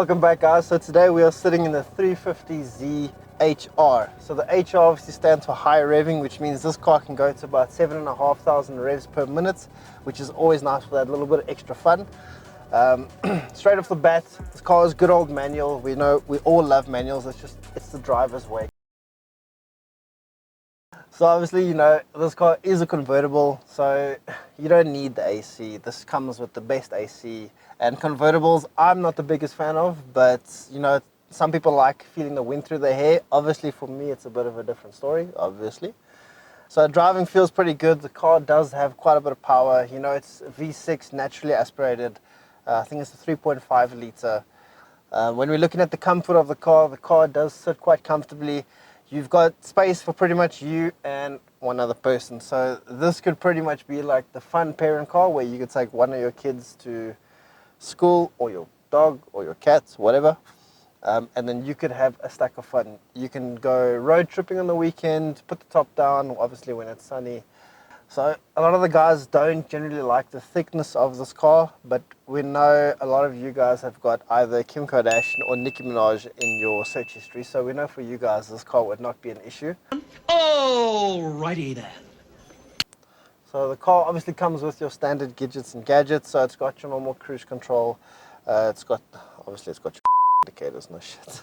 Welcome back, guys. So today we are sitting in the 350Z HR. So the HR obviously stands for high revving, which means this car can go to about 7,500 revs per minute, which is always nice for that little bit of extra fun. Straight off the bat, this car is good old manual. We know we all love manuals. It's the driver's way. So obviously, you know, this car is a convertible, so you don't need the AC. This comes with the best AC. And convertibles, I'm not the biggest fan of, but you know, some people like feeling the wind through their hair. Obviously, for me, it's a bit of a different story, obviously. So driving feels pretty good. The car does have quite a bit of power. You know, it's V6 naturally aspirated. I think it's a 3.5 litre. When we're looking at the comfort of the car does sit quite comfortably. You've got space for pretty much you and one other person. So this could pretty much be like the fun parent car where you could take one of your kids to school, or your dog, or your cats, whatever. And then you could have a stack of fun. You can go road tripping on the weekend, put the top down, obviously when it's sunny. So a lot of the guys don't generally like the thickness of this car, but we know a lot of you guys have got either Kim Kardashian or Nicki Minaj in your search history. So we know for you guys this car would not be an issue. Alrighty then. So the car obviously comes with your standard gadgets and gadgets. So it's got your normal cruise control. It's got your indicators, no shit.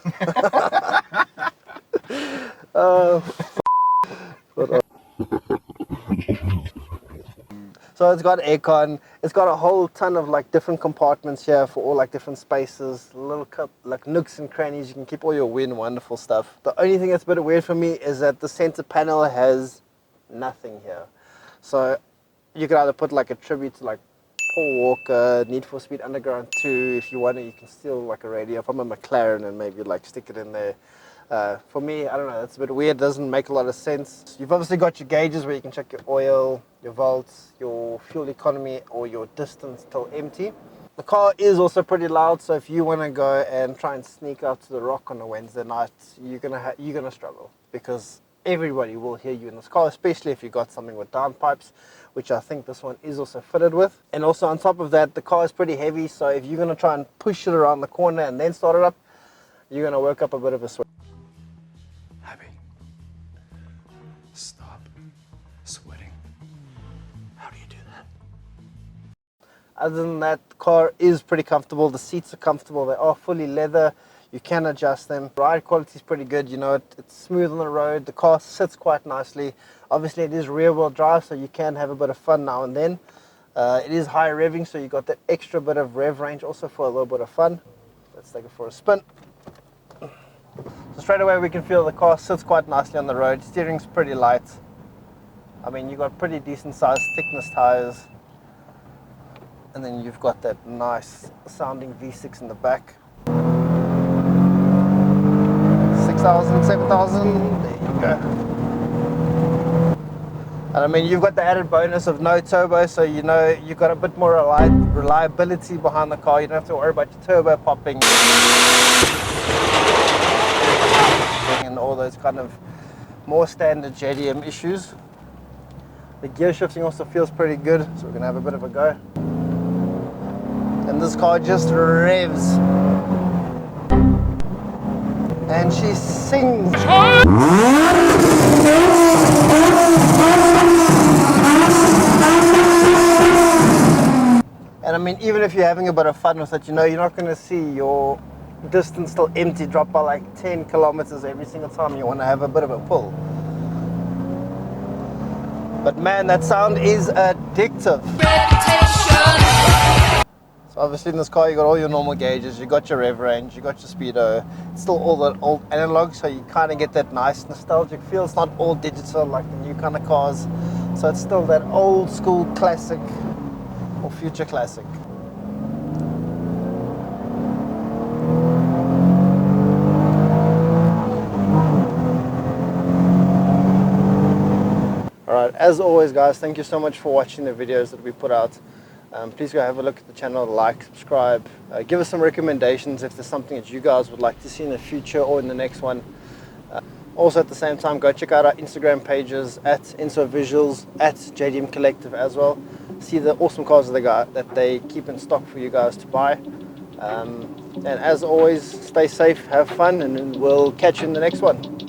So it's got aircon. It's got a whole ton of like different compartments here for all like different spaces, little like nooks and crannies. You can keep all your weird and wonderful stuff. The only thing that's a bit weird for me is that the center panel has nothing here. So you could either put like a tribute to like Paul Walker, Need for Speed Underground 2. If you want it, you can steal like a radio from a McLaren and maybe like stick it in there. For me, I don't know, that's a bit weird. It doesn't make a lot of sense. You've obviously got your gauges where you can check your oil, your volts, your fuel economy, or your distance till empty. The car is also pretty loud, so if you want to go and try and sneak out to the Rock on a Wednesday night, you're gonna struggle, because everybody will hear you in this car, especially if you got something with downpipes, which I think this one is also fitted with. And also on top of that, the car is pretty heavy, so if you're gonna try and push it around the corner and then start it up, you're gonna work up a bit of a sweat. Abby, stop sweating. How do you do that? Other than that, the car is pretty comfortable. The seats are comfortable. They are fully leather. You can adjust them. Ride quality is pretty good. You know, it's smooth on the road. The car sits quite nicely. Obviously, it is rear-wheel drive, so you can have a bit of fun now and then. It is high revving, so you got that extra bit of rev range also for a little bit of fun. Let's take it for a spin. So straight away we can feel the car sits quite nicely on the road. Steering's pretty light. I mean, you've got pretty decent sized thickness tires. And then you've got that nice sounding V6 in the back. 6,000, 7,000, there you go. And I mean, you've got the added bonus of no turbo, so you know you've got a bit more reliability behind the car. You don't have to worry about your turbo popping and all those kind of more standard JDM issues. The gear shifting also feels pretty good, so we're gonna have a bit of a go. And this car just revs. And she sings. And I mean, even if you're having a bit of fun with it, you know, you're not gonna see your distance still empty drop by like 10 kilometers every single time you want to have a bit of a pull. But man, that sound is addictive. So obviously in this car you got all your normal gauges, you got your rev range, you got your speedo. It's still all that old analog, so you kind of get that nice nostalgic feel. It's not all digital like the new kind of cars, so it's still that old school classic or future classic. Alright, as always guys, thank you so much for watching the videos that we put out. Please go have a look at the channel, like, subscribe, give us some recommendations if there's something that you guys would like to see in the future or in the next one. Also at the same time, go check out our Instagram pages at InsoVisuals, at JDM Collective as well. See the awesome cars that they keep in stock for you guys to buy. And as always, stay safe, have fun, and we'll catch you in the next one.